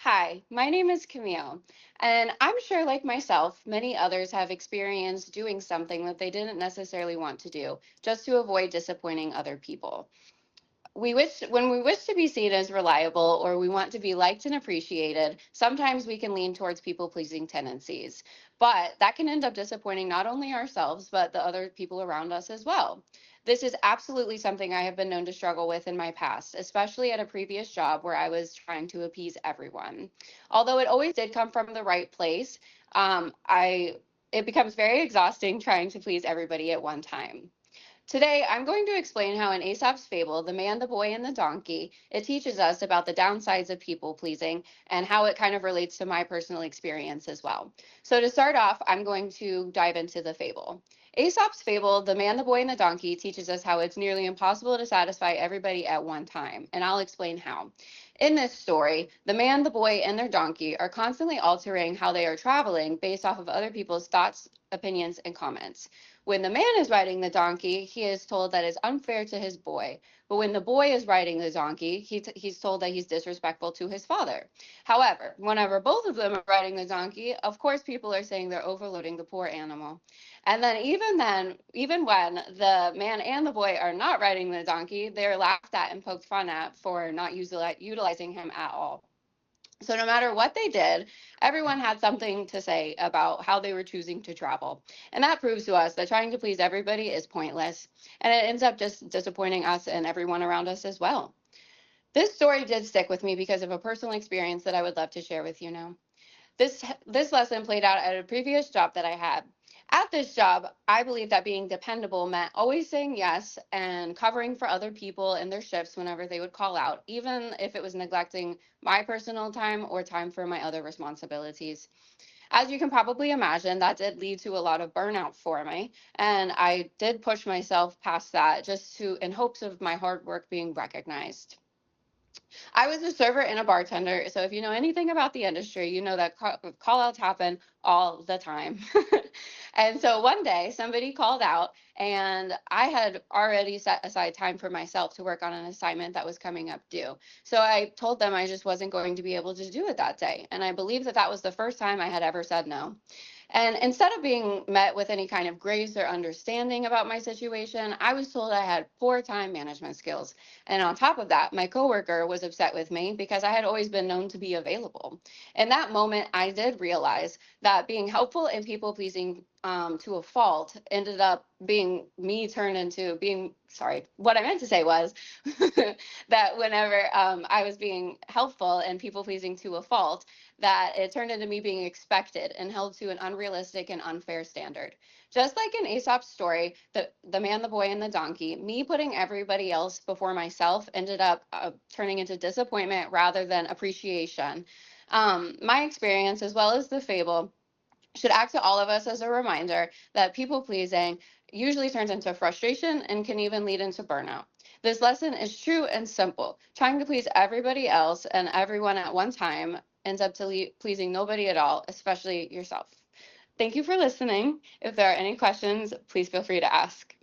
Hi, my name is Camille, and I'm sure, like myself, many others have experienced doing something that they didn't necessarily want to do just to avoid disappointing other people. When we wish to be seen as reliable or we want to be liked and appreciated, sometimes we can lean towards people pleasing tendencies. But that can end up disappointing not only ourselves, but the other people around us as well. This is absolutely something I have been known to struggle with in my past, especially at a previous job where I was trying to appease everyone. Although it always did come from the right place, I it becomes very exhausting trying to please everybody at one time. Today, I'm going to explain how in Aesop's fable, The Man, the Boy, and the Donkey, it teaches us about the downsides of people pleasing and how it kind of relates to my personal experience as well. So, to start off, I'm going to dive into the fable. Aesop's fable, The Man, the Boy, and the Donkey, teaches us how it's nearly impossible to satisfy everybody at one time, and I'll explain how. In this story, the man, the boy, and their donkey are constantly altering how they are traveling based off of other people's thoughts, opinions, and comments. When the man is riding the donkey, he is told that it's unfair to his boy. But when the boy is riding the donkey, he's told that he's disrespectful to his father. However, whenever both of them are riding the donkey, of course, people are saying they're overloading the poor animal. And then, even when the man and the boy are not riding the donkey, they're laughed at and poked fun at for not utilizing him at all. So no matter what they did, everyone had something to say about how they were choosing to travel. And that proves to us that trying to please everybody is pointless. And it ends up just disappointing us and everyone around us as well. This story did stick with me because of a personal experience that I would love to share with you now. This lesson played out at a previous job that I had. At this job, I believed that being dependable meant always saying yes and covering for other people in their shifts whenever they would call out, even if it was neglecting my personal time or time for my other responsibilities. As you can probably imagine, that did lead to a lot of burnout for me, and I did push myself past that just to in hopes of my hard work being recognized. I was a server and a bartender, so if you know anything about the industry, you know that call outs happen all the time. And so one day somebody called out, and I had already set aside time for myself to work on an assignment that was coming up due. So I told them I just wasn't going to be able to do it that day. And I believe that that was the first time I had ever said no. And instead of being met with any kind of grace or understanding about my situation, I was told I had poor time management skills. And on top of that, my coworker was upset with me because I had always been known to be available. In that moment, I did realize that being helpful and people pleasing to a fault ended up being me turned into being sorry. What I meant to say was that whenever I was being helpful and people pleasing to a fault, that it turned into me being expected and held to an unrealistic and unfair standard. Just like in Aesop's story, the man, the boy, and the donkey, me putting everybody else before myself ended up turning into disappointment rather than appreciation. My experience, as well as the fable, should act to all of us as a reminder that people pleasing usually turns into frustration and can even lead into burnout. This lesson is true and simple. Trying to please everybody else and everyone at one time ends up pleasing nobody at all, especially yourself. Thank you for listening. If there are any questions, please feel free to ask.